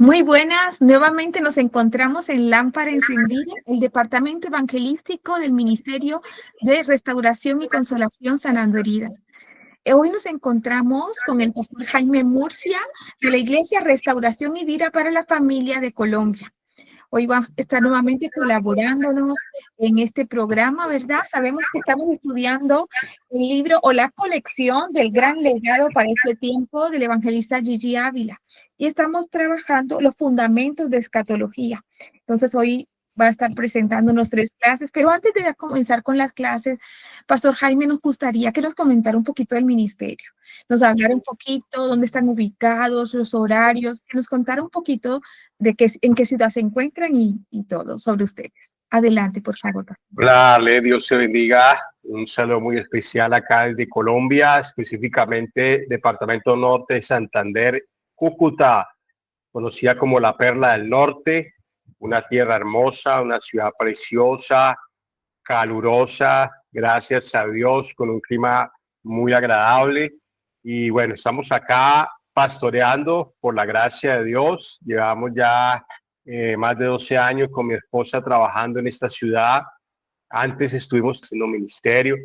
Muy buenas, nuevamente nos encontramos en Lámpara Encendida, el departamento evangelístico del Ministerio de Restauración y Consolación Sanando Heridas. Hoy nos encontramos con el pastor Jaime Murcia de la Iglesia Restauración y Vida para la Familia de Colombia. Hoy vamos a estar nuevamente colaborándonos en este programa, ¿verdad? Sabemos que estamos estudiando el libro o la colección del gran legado para este tiempo del evangelista Gigi Ávila y estamos trabajando los fundamentos de escatología. Entonces hoy va a estar presentándonos 3 clases, pero antes de comenzar con las clases, Pastor Jaime, nos gustaría que nos comentara un poquito del ministerio, nos hablara un poquito dónde están ubicados, los horarios, que nos contara un poquito de en qué ciudad se encuentran y todo sobre ustedes. Adelante, por favor, pastor. Hola, Dios te bendiga. Un saludo muy especial acá desde Colombia, específicamente Departamento Norte de Santander, Cúcuta, conocida como la Perla del Norte, una tierra hermosa, una ciudad preciosa, calurosa, gracias a Dios, con un clima muy agradable. Y bueno, estamos acá pastoreando por la gracia de Dios. Llevamos ya más de 12 años con mi esposa trabajando en esta ciudad. Antes estuvimos haciendo ministerio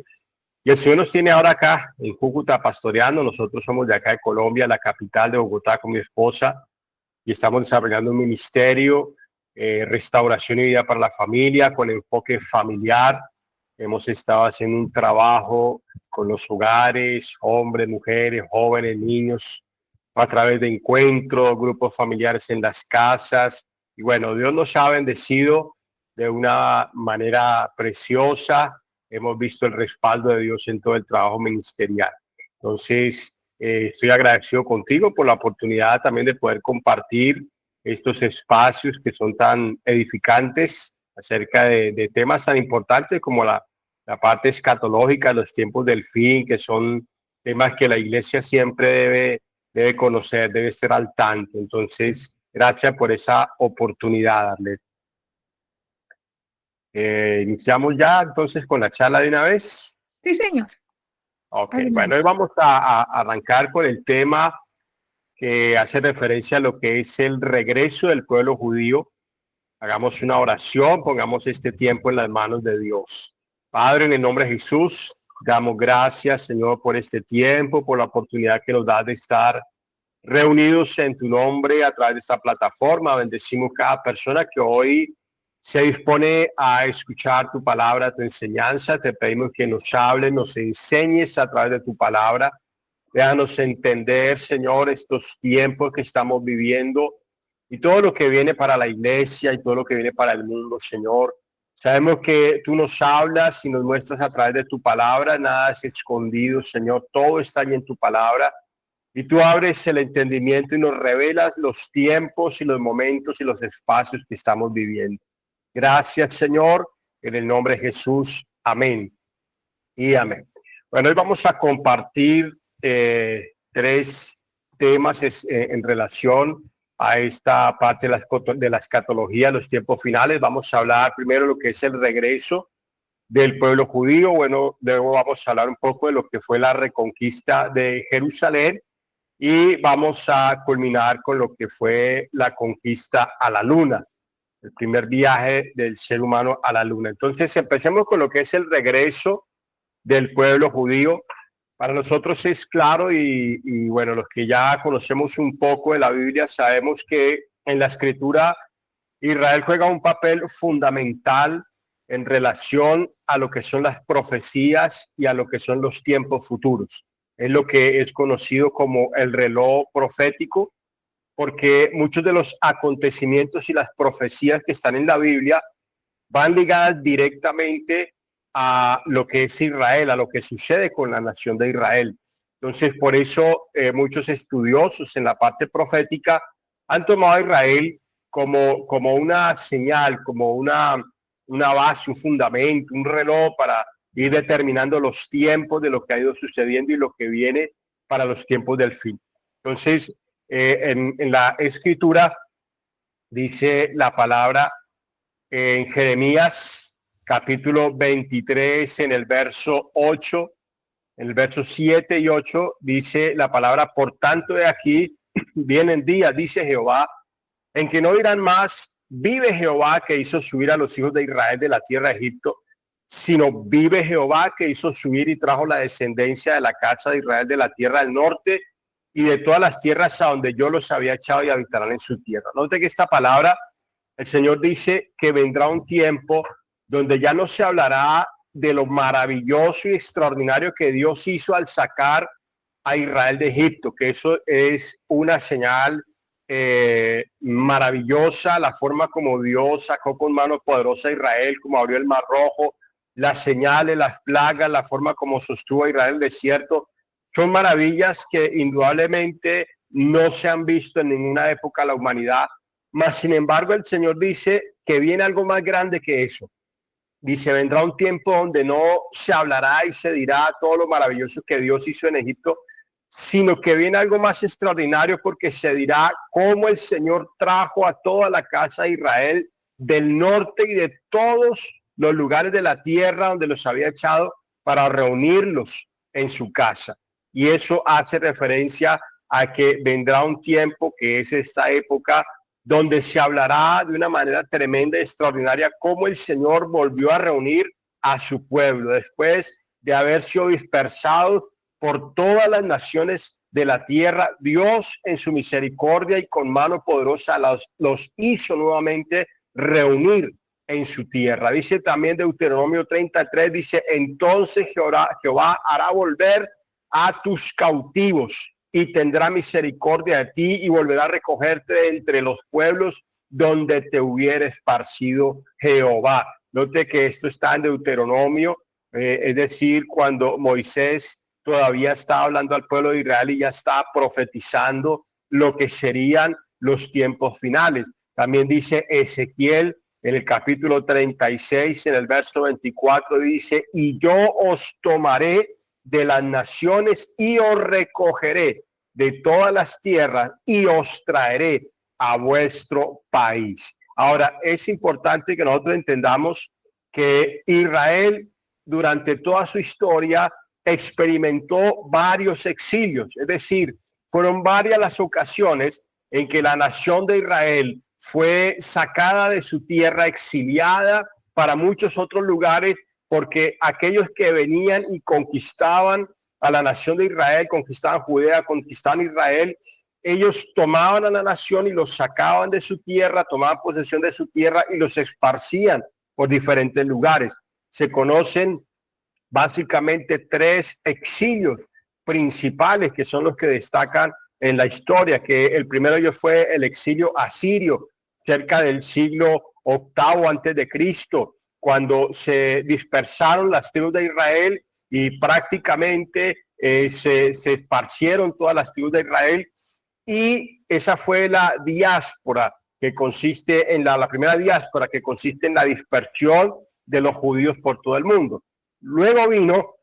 y el Señor nos tiene ahora acá en Cúcuta pastoreando. Nosotros somos de acá de Colombia, la capital de Bogotá, con mi esposa, y estamos desarrollando un ministerio, restauración y vida para la familia, con enfoque familiar. Hemos estado haciendo un trabajo con los hogares, hombres, mujeres, jóvenes, niños, a través de encuentros, grupos familiares en las casas. Y bueno, Dios nos ha bendecido de una manera preciosa. Hemos visto el respaldo de Dios en todo el trabajo ministerial. Entonces, estoy agradecido contigo por la oportunidad también de poder compartir estos espacios que son tan edificantes acerca de temas tan importantes como la parte escatológica, los tiempos del fin, que son temas que la iglesia siempre debe conocer, debe estar al tanto. Entonces, gracias por esa oportunidad, Arlet. Iniciamos ya entonces con la charla de una vez. Sí, señor. Ok, Adelante. bueno, hoy vamos a arrancar con el tema que hace referencia a lo que es el regreso del pueblo judío. Hagamos una oración, pongamos este tiempo en las manos de Dios. Padre, en el nombre de Jesús, damos gracias, Señor, por este tiempo, por la oportunidad que nos da de estar reunidos en tu nombre a través de esta plataforma. Bendecimos cada persona que hoy se dispone a escuchar tu palabra, tu enseñanza. Te pedimos que nos hables, nos enseñes a través de tu palabra. Déjanos entender, Señor, estos tiempos que estamos viviendo y todo lo que viene para la iglesia y todo lo que viene para el mundo, Señor. Sabemos que tú nos hablas y nos muestras a través de tu palabra. Nada es escondido, Señor. Todo está ahí en tu palabra. Y tú abres el entendimiento y nos revelas los tiempos y los momentos y los espacios que estamos viviendo. Gracias, Señor, en el nombre de Jesús. Amén y amén. Bueno, hoy vamos a compartir 3 temas en relación a esta parte de la escatología, los tiempos finales. Vamos a hablar primero de lo que es el regreso del pueblo judío. Bueno, luego vamos a hablar un poco de lo que fue la reconquista de Jerusalén. Y vamos a culminar con lo que fue la conquista a la luna, el primer viaje del ser humano a la luna. Entonces, empecemos con lo que es el regreso del pueblo judío. Para nosotros es claro y bueno, los que ya conocemos un poco de la Biblia, sabemos que en la Escritura Israel juega un papel fundamental en relación a lo que son las profecías y a lo que son los tiempos futuros. Es lo que es conocido como el reloj profético, porque muchos de los acontecimientos y las profecías que están en la Biblia van ligadas directamente a lo que es Israel, a lo que sucede con la nación de Israel. Entonces, por eso muchos estudiosos en la parte profética han tomado a Israel como una señal, como una base, un fundamento, un reloj para ir determinando los tiempos de lo que ha ido sucediendo y lo que viene para los tiempos del fin. Entonces, en la escritura dice la palabra en Jeremías capítulo 23, en el verso 8, en el verso 7 y 8, dice la palabra: por tanto, de aquí vienen días, dice Jehová, en que no dirán más, vive Jehová que hizo subir a los hijos de Israel de la tierra de Egipto, sino vive Jehová que hizo subir y trajo la descendencia de la casa de Israel de la tierra del norte y de todas las tierras a donde yo los había echado y habitarán en su tierra. Note que esta palabra, el Señor dice que vendrá un tiempo donde ya no se hablará de lo maravilloso y extraordinario que Dios hizo al sacar a Israel de Egipto, que eso es una señal maravillosa, la forma como Dios sacó con mano poderosa a Israel, como abrió el Mar Rojo, las señales, las plagas, la forma como sostuvo a Israel en el desierto, son maravillas que indudablemente no se han visto en ninguna época de la humanidad, mas sin embargo el Señor dice que viene algo más grande que eso. Dice, vendrá un tiempo donde no se hablará y se dirá todo lo maravilloso que Dios hizo en Egipto, sino que viene algo más extraordinario porque se dirá cómo el Señor trajo a toda la casa de Israel del norte y de todos los lugares de la tierra donde los había echado para reunirlos en su casa. Y eso hace referencia a que vendrá un tiempo, que es esta época, donde se hablará de una manera tremenda y extraordinaria cómo el Señor volvió a reunir a su pueblo después de haber sido dispersados por todas las naciones de la tierra. Dios en su misericordia y con mano poderosa los hizo nuevamente reunir en su tierra. Dice también Deuteronomio 33, dice, entonces Jehová hará volver a tus cautivos y tendrá misericordia de ti y volverá a recogerte de entre los pueblos donde te hubiera esparcido Jehová. Note que esto está en Deuteronomio, es decir, cuando Moisés todavía está hablando al pueblo de Israel y ya está profetizando lo que serían los tiempos finales. También dice Ezequiel en el capítulo 36, en el verso 24, dice, y yo os tomaré de las naciones y os recogeré de todas las tierras y os traeré a vuestro país. Ahora, es importante que nosotros entendamos que Israel durante toda su historia experimentó varios exilios, es decir, fueron varias las ocasiones en que la nación de Israel fue sacada de su tierra, exiliada para muchos otros lugares, porque aquellos que venían y conquistaban a la nación de Israel, conquistaban Judea, conquistaban Israel, ellos tomaban a la nación y los sacaban de su tierra, tomaban posesión de su tierra y los esparcían por diferentes lugares. Se conocen básicamente tres exilios principales que son los que destacan en la historia, que el primero de ellos fue el exilio asirio, cerca del siglo VIII antes de Cristo, cuando se dispersaron las tribus de Israel y prácticamente se esparcieron todas las tribus de Israel, y esa fue la diáspora, que consiste en la primera diáspora, que consiste en la dispersión de los judíos por todo el mundo. Luego vino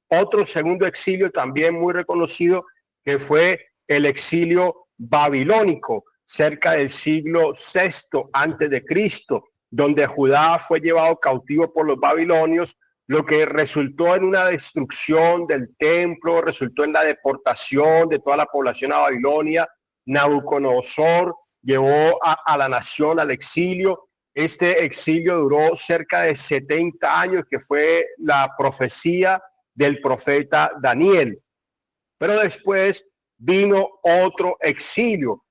otro segundo exilio también muy reconocido, que fue el exilio babilónico, cerca del siglo VI antes de Cristo, donde Judá fue llevado cautivo por los babilonios, lo que resultó en una destrucción del templo, resultó en la deportación de toda la población a Babilonia. Nabucodonosor llevó a la nación al exilio. Este exilio duró cerca de 70 años, que fue la profecía del profeta Daniel. Pero después vino otro exilio.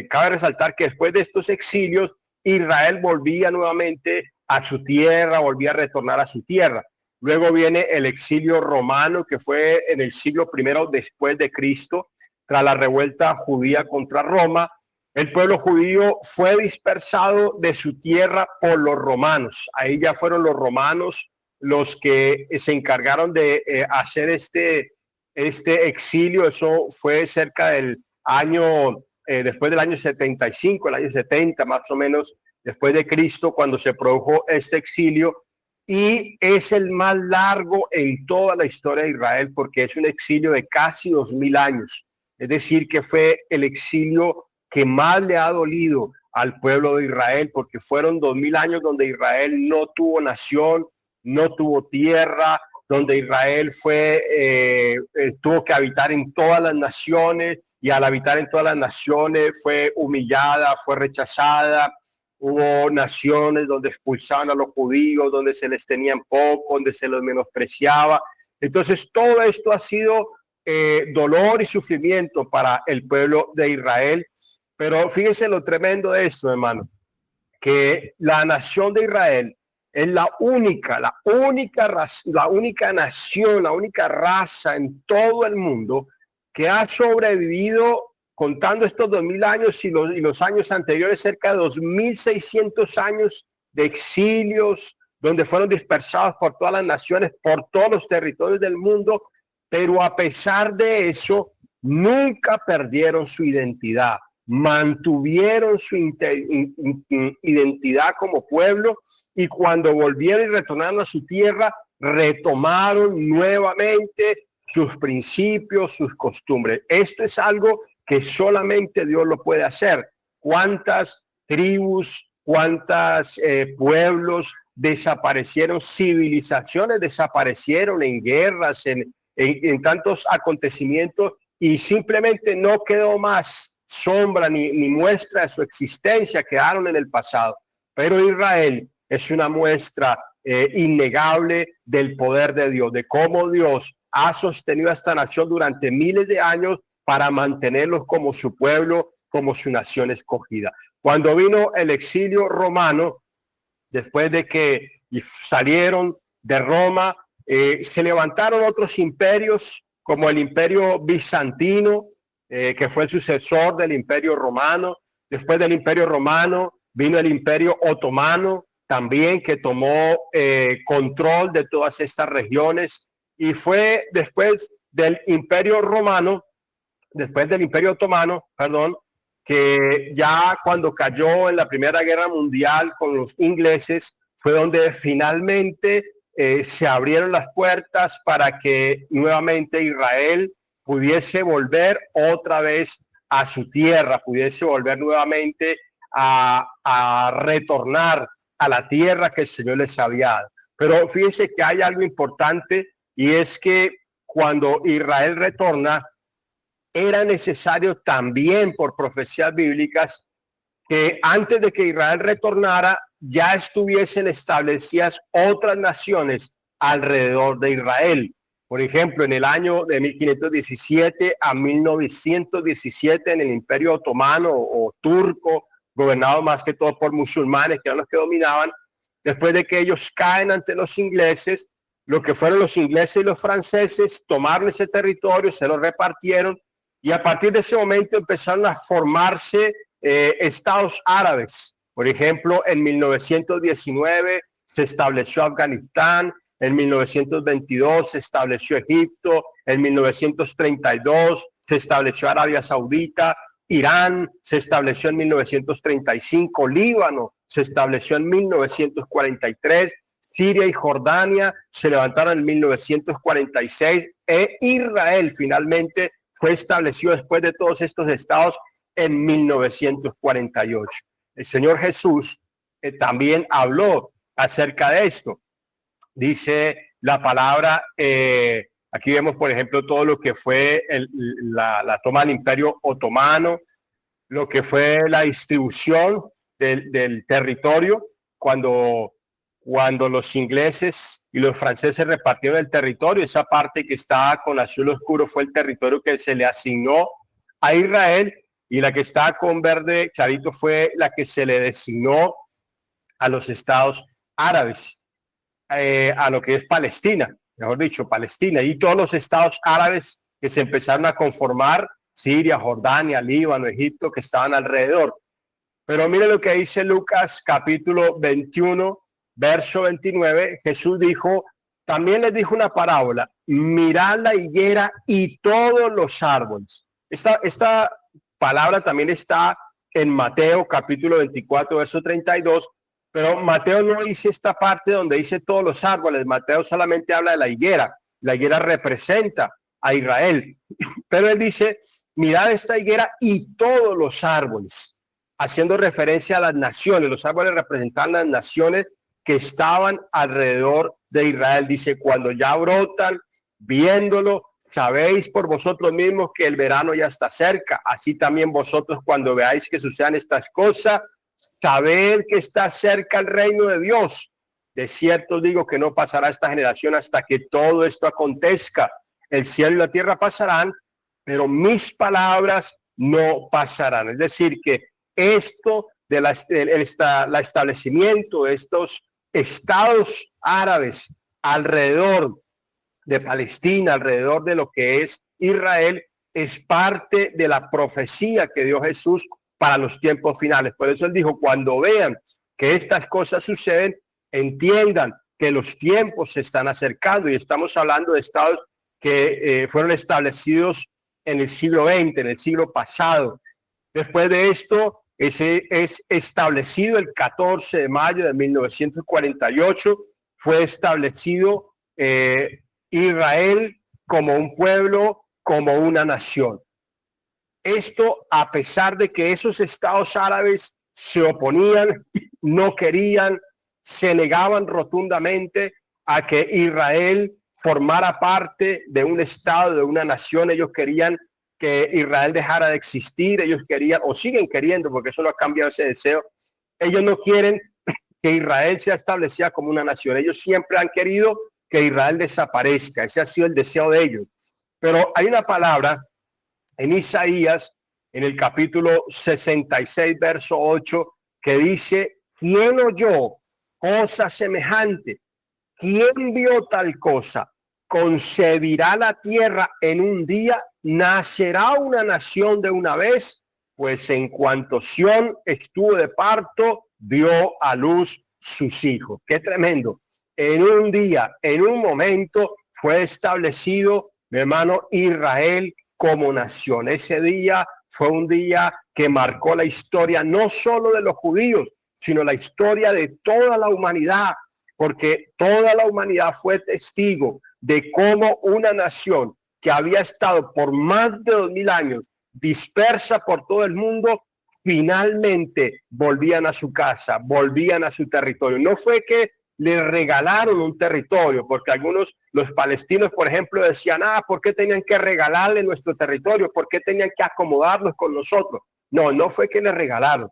Cabe resaltar que después de estos exilios, Israel volvía nuevamente a su tierra, volvía a retornar a su tierra. Luego viene el exilio romano, que fue en el siglo I después de Cristo, tras la revuelta judía contra Roma. El pueblo judío fue dispersado de su tierra por los romanos. Ahí ya fueron los romanos los que se encargaron de hacer este exilio. Eso fue cerca del año, después del año 75, el año 70 más o menos, después de Cristo, cuando se produjo este exilio. Y es el más largo en toda la historia de Israel, porque es un exilio de casi 2000 años. Es decir, que fue el exilio que más le ha dolido al pueblo de Israel, porque fueron 2000 años donde Israel no tuvo nación, no tuvo tierra, donde Israel tuvo que habitar en todas las naciones, y al habitar en todas las naciones fue humillada, fue rechazada. Hubo naciones donde expulsaban a los judíos, donde se les tenía en poco, donde se los menospreciaba. Entonces todo esto ha sido dolor y sufrimiento para el pueblo de Israel. Pero fíjense lo tremendo de esto, hermano, que la nación de Israel es la única nación, la única raza en todo el mundo que ha sobrevivido, contando estos 2000 años y los años anteriores, cerca de 2600 años de exilios, donde fueron dispersados por todas las naciones, por todos los territorios del mundo, pero a pesar de eso, nunca perdieron su identidad, mantuvieron su identidad como pueblo, y cuando volvieron y retornaron a su tierra, retomaron nuevamente sus principios, sus costumbres. Esto es algo que solamente Dios lo puede hacer. ¿Cuántas tribus, cuántos pueblos desaparecieron, civilizaciones desaparecieron en guerras, en tantos acontecimientos, y simplemente no quedó más sombra ni muestra de su existencia, quedaron en el pasado? Pero Israel es una muestra innegable del poder de Dios, de cómo Dios ha sostenido a esta nación durante miles de años para mantenerlos como su pueblo, como su nación escogida. Cuando vino el exilio romano, después de que salieron de Roma, se levantaron otros imperios, como el imperio bizantino, que fue el sucesor del imperio romano. Después del imperio romano vino el imperio otomano, también, que tomó control de todas estas regiones. Y fue después del imperio romano, después del imperio otomano, perdón, que ya cuando cayó en la Primera Guerra Mundial con los ingleses, fue donde finalmente se abrieron las puertas para que nuevamente Israel pudiese volver otra vez a su tierra, pudiese volver nuevamente a retornar a la tierra que el Señor les había dado. Pero fíjense que hay algo importante, y es que cuando Israel retorna, era necesario también, por profecías bíblicas, que antes de que Israel retornara ya estuviesen establecidas otras naciones alrededor de Israel. Por ejemplo, en el año de 1517 a 1917, en el Imperio Otomano o turco, gobernado más que todo por musulmanes, que eran los que dominaban, después de que ellos caen ante los ingleses, lo que fueron los ingleses y los franceses tomaron ese territorio, se lo repartieron, y a partir de ese momento empezaron a formarse estados árabes. Por ejemplo, en 1919 se estableció Afganistán, en 1922 se estableció Egipto, en 1932 se estableció Arabia Saudita, Irán se estableció en 1935, Líbano se estableció en 1943, Siria y Jordania se levantaron en 1946, e Israel finalmente fue establecido después de todos estos estados en 1948. El Señor Jesús también habló acerca de esto. Dice la palabra, aquí vemos, por ejemplo, todo lo que fue la toma del Imperio Otomano, lo que fue la distribución del territorio, cuando los ingleses y los franceses repartieron el territorio. Esa parte que está con azul oscuro fue el territorio que se le asignó a Israel, y la que está con verde clarito fue la que se le designó a los estados árabes, a lo que es Palestina, mejor dicho, Palestina, y todos los estados árabes que se empezaron a conformar, Siria, Jordania, Líbano, Egipto, que estaban alrededor. Pero mire lo que dice Lucas capítulo 21, verso 29. Jesús dijo, también les dijo una parábola: mirad la higuera y todos los árboles. Esta palabra también está en Mateo capítulo 24, verso 32, pero Mateo no dice esta parte donde dice todos los árboles. Mateo solamente habla de la higuera. La higuera representa a Israel, pero él dice, mirad esta higuera y todos los árboles, haciendo referencia a las naciones. Los árboles representan las naciones que estaban alrededor de Israel. Dice, cuando ya brotan, viéndolo, sabéis por vosotros mismos que el verano ya está cerca. Así también vosotros, cuando veáis que sucedan estas cosas, sabed que está cerca el reino de Dios. De cierto digo que no pasará esta generación hasta que todo esto acontezca. El cielo y la tierra pasarán, pero mis palabras no pasarán. Es decir, que esto de el establecimiento de estos estados árabes alrededor de Palestina, alrededor de lo que es Israel, es parte de la profecía que dio Jesús para los tiempos finales. Por eso él dijo, cuando vean que estas cosas suceden, entiendan que los tiempos se están acercando, y estamos hablando de estados que fueron establecidos en el siglo XX, en el siglo pasado. Después de esto, ese es establecido el 14 de mayo de 1948, fue establecido Israel como un pueblo, como una nación. Esto a pesar de que esos estados árabes se oponían, no querían, se negaban rotundamente a que Israel formara parte de un estado, de una nación. Ellos querían que Israel dejara de existir, ellos querían, o siguen queriendo, porque eso no ha cambiado ese deseo. Ellos no quieren que Israel sea establecida como una nación. Ellos siempre han querido que Israel desaparezca. Ese ha sido el deseo de ellos. Pero hay una palabra en Isaías, en el capítulo 66, verso 8, que dice, ¿quién oyó cosa semejante? ¿Quién vio tal cosa? ¿Concebirá la tierra en un día? ¿Nacerá una nación de una vez? Pues en cuanto Sión estuvo de parto, dio a luz sus hijos. Qué tremendo. En un día, en un momento, fue establecido, mi hermano, Israel como nación. Ese día fue un día que marcó la historia no solo de los judíos, sino la historia de toda la humanidad, porque toda la humanidad fue testigo de cómo una nación que había estado por más de 2000 años dispersa por todo el mundo, finalmente volvían a su casa, volvían a su territorio. No fue que le regalaron un territorio, porque algunos, los palestinos, por ejemplo, decían, ¿por qué tenían que regalarle nuestro territorio? ¿Por qué tenían que acomodarnos con nosotros? No, no fue que les regalaron,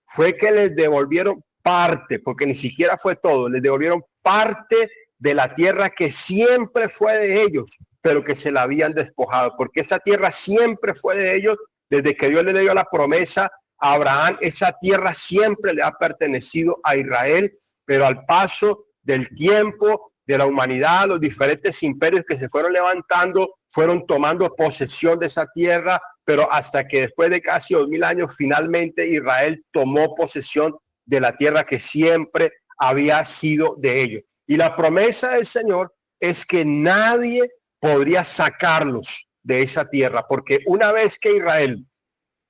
fue que les devolvieron parte, porque ni siquiera fue todo, les devolvieron parte de la tierra que siempre fue de ellos, pero que se la habían despojado, porque esa tierra siempre fue de ellos. Desde que Dios le dio la promesa a Abraham, esa tierra siempre le ha pertenecido a Israel, pero al paso del tiempo, de la humanidad, los diferentes imperios que se fueron levantando, fueron tomando posesión de esa tierra, pero hasta que después de casi 2000 años, finalmente Israel tomó posesión de la tierra que siempre había sido de ellos. Y la promesa del Señor es que nadie podría sacarlos de esa tierra, porque una vez que Israel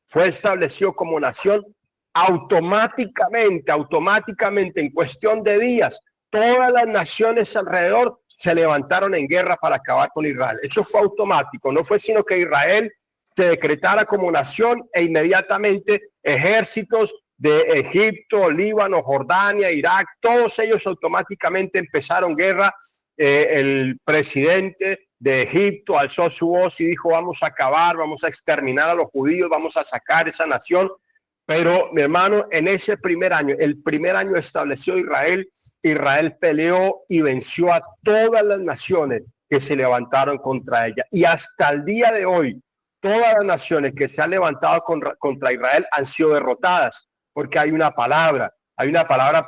fue establecido como nación, automáticamente, en cuestión de días, todas las naciones alrededor se levantaron en guerra para acabar con Israel. Eso fue automático, no fue sino que Israel se decretara como nación e inmediatamente ejércitos de Egipto, Líbano, Jordania, Irak, todos ellos automáticamente empezaron guerra. El presidente de Egipto alzó su voz y dijo, vamos a acabar, vamos a exterminar a los judíos, vamos a sacar esa nación. Pero mi hermano, en ese primer año, el primer año estableció Israel, Israel peleó y venció a todas las naciones que se levantaron contra ella. Y hasta el día de hoy, todas las naciones que se han levantado contra Israel han sido derrotadas, porque hay una palabra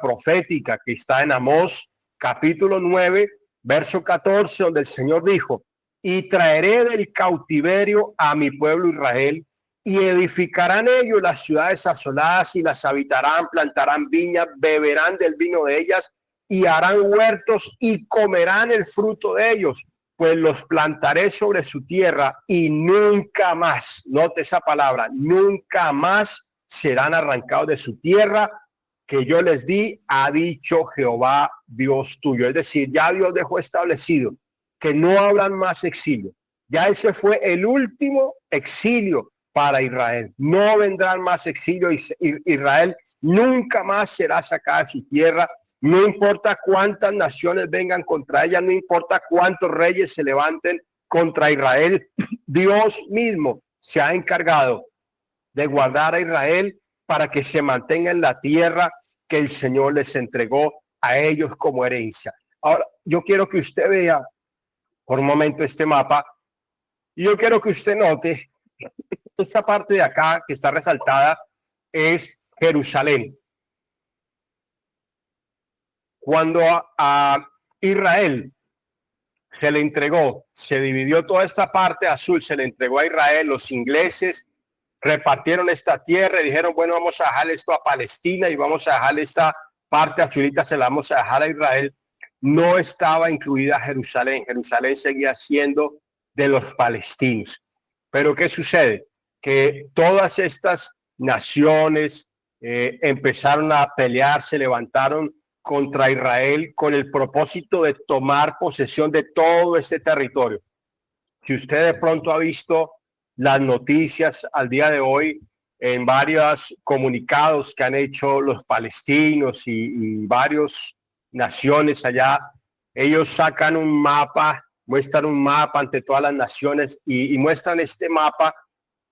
profética que está en Amós, capítulo 9, verso 14, donde el Señor dijo, y traeré del cautiverio a mi pueblo Israel, y edificarán ellos las ciudades asoladas y las habitarán, plantarán viñas, beberán del vino de ellas y harán huertos y comerán el fruto de ellos, pues los plantaré sobre su tierra y nunca más, note esa palabra, nunca más serán arrancados de su tierra que yo les di, ha dicho Jehová Dios tuyo. Es decir, ya Dios dejó establecido que no habrán más exilio. Ya ese fue el último exilio para Israel. No vendrán más exilio. Israel nunca más será sacada de su tierra. No importa cuántas naciones vengan contra ella, no importa cuántos reyes se levanten contra Israel, Dios mismo se ha encargado de guardar a Israel para que se mantenga en la tierra que el Señor les entregó a ellos como herencia. Ahora, yo quiero que usted vea por un momento este mapa y yo quiero que usted note esta parte de acá que está resaltada es Jerusalén. Cuando a Israel se le entregó, se dividió toda esta parte azul, se le entregó a Israel, los ingleses repartieron esta tierra y dijeron, bueno, vamos a dejar esto a Palestina y vamos a dejar esta parte azulita, se la vamos a dejar a Israel. No estaba incluida Jerusalén. Jerusalén seguía siendo de los palestinos. Pero ¿qué sucede? Que todas estas naciones empezaron a pelear, se levantaron contra Israel con el propósito de tomar posesión de todo este territorio. Si usted de pronto ha visto las noticias al día de hoy en varios comunicados que han hecho los palestinos y varias naciones allá, ellos sacan un mapa, muestran un mapa ante todas las naciones y muestran este mapa,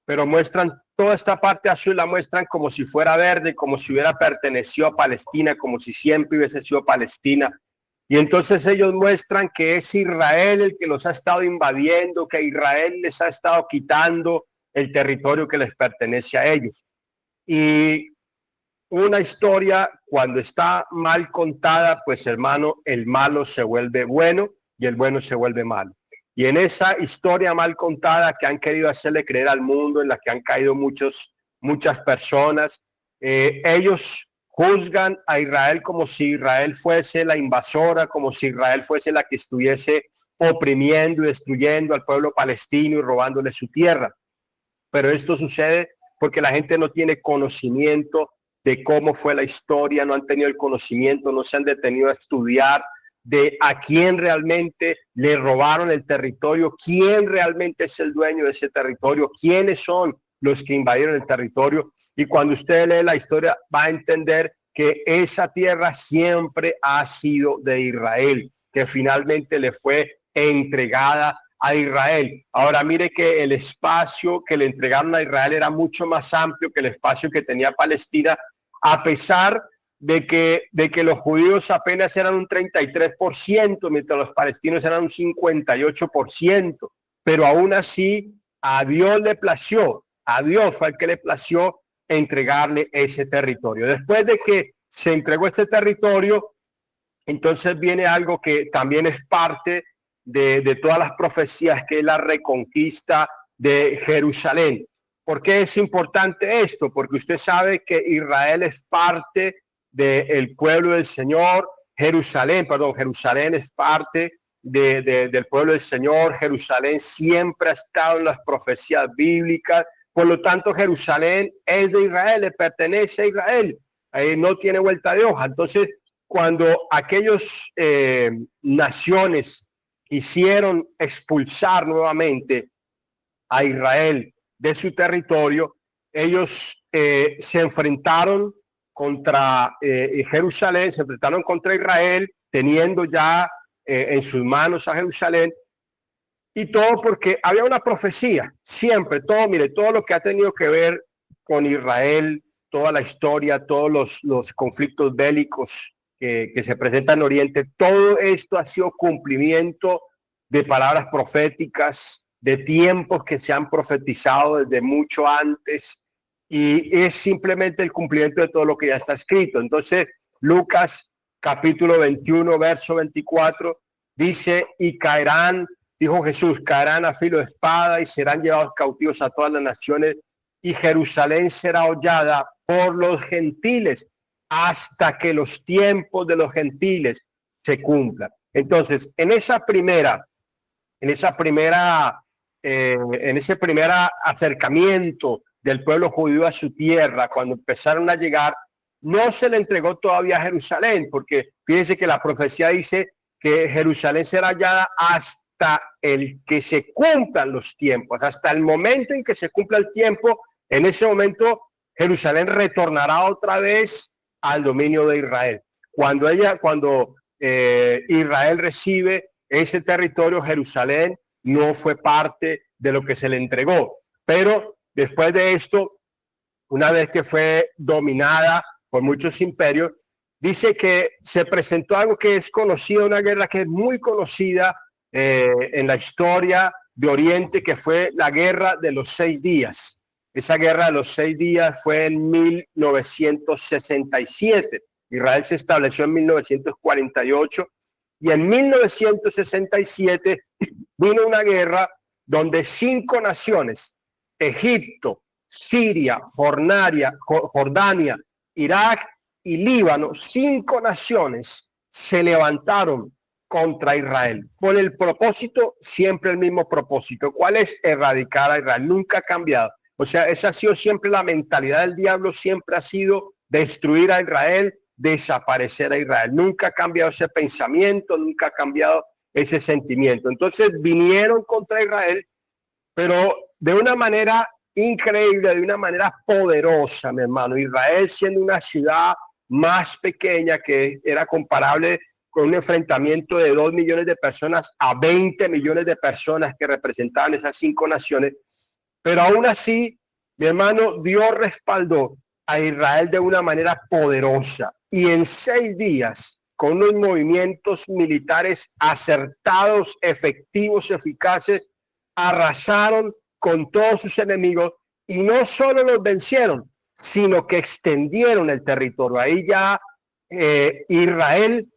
pero muestran toda esta parte azul, la muestran como si fuera verde, como si hubiera pertenecido a Palestina, como si siempre hubiese sido Palestina. Y entonces ellos muestran que es Israel el que los ha estado invadiendo, que Israel les ha estado quitando el territorio que les pertenece a ellos. Y una historia, cuando está mal contada, pues hermano, el malo se vuelve bueno y el bueno se vuelve malo. Y en esa historia mal contada que han querido hacerle creer al mundo, en la que han caído muchas personas, ellos juzgan a Israel como si Israel fuese la invasora, como si Israel fuese la que estuviese oprimiendo y destruyendo al pueblo palestino y robándole su tierra. Pero esto sucede porque la gente no tiene conocimiento de cómo fue la historia, no han tenido el conocimiento, no se han detenido a estudiar de a quién realmente le robaron el territorio, quién realmente es el dueño de ese territorio, quiénes son los que invadieron el territorio. Y cuando usted lee la historia va a entender que esa tierra siempre ha sido de Israel, que finalmente le fue entregada a Israel. Ahora mire que el espacio que le entregaron a Israel era mucho más amplio que el espacio que tenía Palestina, a pesar de que los judíos apenas eran un 33%, mientras los palestinos eran un 58%, pero aún así a Dios le plació, a Dios fue el que le plació entregarle ese territorio. Después de que se entregó este territorio, entonces viene algo que también es parte de todas las profecías, que es la reconquista de Jerusalén. ¿Por qué es importante esto? Porque usted sabe que Israel es parte del pueblo del Señor. Jerusalén es parte del pueblo del Señor. Jerusalén siempre ha estado en las profecías bíblicas. Por lo tanto, Jerusalén es de Israel, le pertenece a Israel. No tiene vuelta de hoja. Entonces, cuando aquellos naciones quisieron expulsar nuevamente a Israel de su territorio, ellos se enfrentaron contra Jerusalén, se enfrentaron contra Israel, teniendo ya en sus manos a Jerusalén, y todo porque había una profecía, siempre, todo lo que ha tenido que ver con Israel, toda la historia, todos los conflictos bélicos que se presentan en Oriente, todo esto ha sido cumplimiento de palabras proféticas, de tiempos que se han profetizado desde mucho antes, y es simplemente el cumplimiento de todo lo que ya está escrito. Entonces, Lucas capítulo 21, verso 24, dice, y caerán, dijo Jesús, caerán a filo de espada y serán llevados cautivos a todas las naciones, y Jerusalén será hollada por los gentiles hasta que los tiempos de los gentiles se cumplan. Entonces, en ese primer acercamiento del pueblo judío a su tierra, cuando empezaron a llegar, no se le entregó todavía a Jerusalén, porque fíjense que la profecía dice que Jerusalén será hallada hasta el que se cumplan los tiempos, hasta el momento en que se cumpla el tiempo. En ese momento Jerusalén retornará otra vez al dominio de Israel. Cuando Israel recibe ese territorio, Jerusalén no fue parte de lo que se le entregó. Pero después de esto, una vez que fue dominada por muchos imperios, dice que se presentó algo que es conocido, una guerra que es muy conocida en la historia de Oriente, que fue la Guerra de los 6 días. Esa Guerra de los 6 días fue en 1967. Israel se estableció en 1948 y en 1967 vino una guerra donde 5 naciones, Egipto, Siria, Jordania, Irak y Líbano, 5 naciones se levantaron contra Israel con el propósito, siempre el mismo propósito. ¿Cuál es? Erradicar a Israel. Nunca ha cambiado. O sea, esa ha sido siempre la mentalidad del diablo, siempre ha sido destruir a Israel, desaparecer a Israel. Nunca ha cambiado ese pensamiento, nunca ha cambiado ese sentimiento. Entonces vinieron contra Israel, pero de una manera increíble, de una manera poderosa, mi hermano. Israel, siendo una ciudad más pequeña, que era comparable con un enfrentamiento de 2 millones de personas a 20 millones de personas que representaban esas 5 naciones. Pero aún así, mi hermano, Dios respaldó a Israel de una manera poderosa. Y en 6 días, con unos movimientos militares acertados, efectivos, eficaces, arrasaron con todos sus enemigos y no solo los vencieron, sino que extendieron el territorio. Ahí ya Israel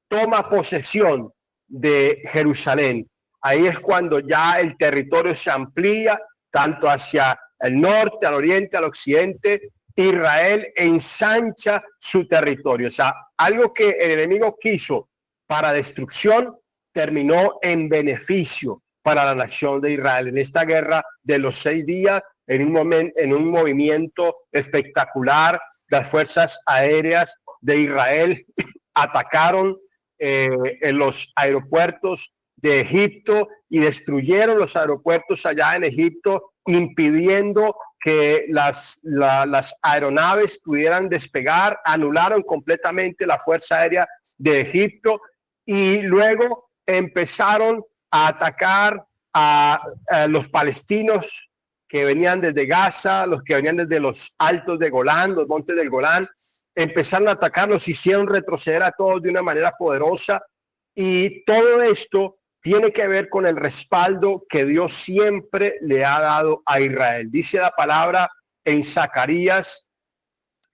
toma posesión de Jerusalén. Ahí es cuando ya el territorio se amplía tanto hacia el norte, al oriente, al occidente. Israel ensancha su territorio. O sea, algo que el enemigo quiso para destrucción terminó en beneficio para la nación de Israel. En esta guerra de los 6 días, en un movimiento espectacular, las fuerzas aéreas de Israel atacaron en los aeropuertos de Egipto y destruyeron los aeropuertos allá en Egipto, impidiendo que las aeronaves pudieran despegar. Anularon completamente la Fuerza Aérea de Egipto y luego empezaron a atacar a los palestinos que venían desde Gaza, los que venían desde los altos de Golán, los montes del Golán. Empezaron a atacarlos, hicieron retroceder a todos de una manera poderosa, y todo esto tiene que ver con el respaldo que Dios siempre le ha dado a Israel. Dice la palabra en Zacarías,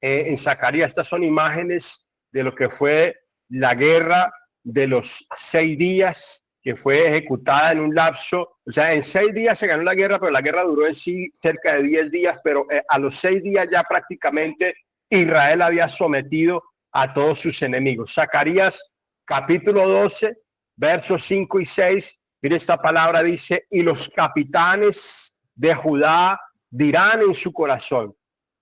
estas son imágenes de lo que fue la guerra de los 6 días, que fue ejecutada en un lapso, o sea, en 6 días se ganó la guerra, pero la guerra duró en sí cerca de 10 días, pero a los 6 días ya prácticamente Israel había sometido a todos sus enemigos. Zacarías capítulo 12, versos 5 y 6, mire esta palabra, dice: y los capitanes de Judá dirán en su corazón,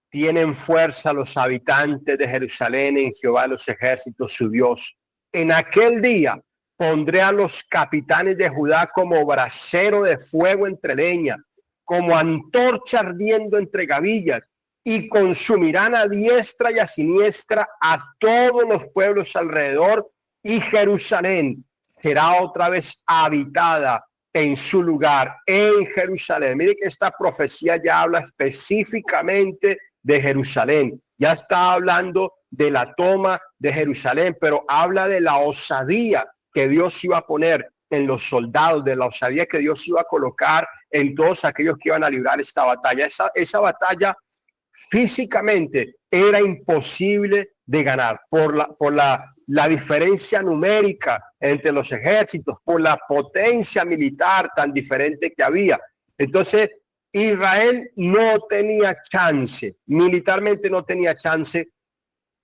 tienen fuerza los habitantes de Jerusalén en Jehová de los ejércitos, su Dios. En aquel día pondré a los capitanes de Judá como brasero de fuego entre leña, como antorcha ardiendo entre gavillas, y consumirán a diestra y a siniestra a todos los pueblos alrededor, y Jerusalén será otra vez habitada en su lugar, en Jerusalén. Mire que esta profecía ya habla específicamente de Jerusalén, ya está hablando de la toma de Jerusalén, pero habla de la osadía que Dios iba a poner en los soldados, de la osadía que Dios iba a colocar en todos aquellos que iban a librar esta batalla. Esa batalla físicamente era imposible de ganar por la diferencia numérica entre los ejércitos, por la potencia militar tan diferente que había. Entonces, Israel no tenía chance, militarmente no tenía chance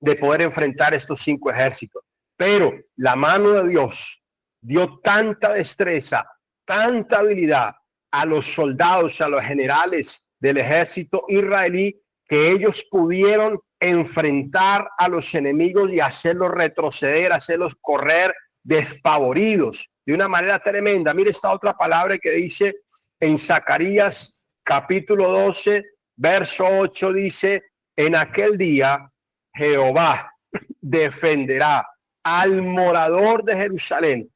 de poder enfrentar estos 5 ejércitos. Pero la mano de Dios dio tanta destreza, tanta habilidad a los soldados, a los generales del ejército israelí, que ellos pudieron enfrentar a los enemigos y hacerlos retroceder, hacerlos correr despavoridos de una manera tremenda. Mire esta otra palabra que dice en Zacarías capítulo 12, verso 8, dice: en aquel día Jehová defenderá al morador de Jerusalén.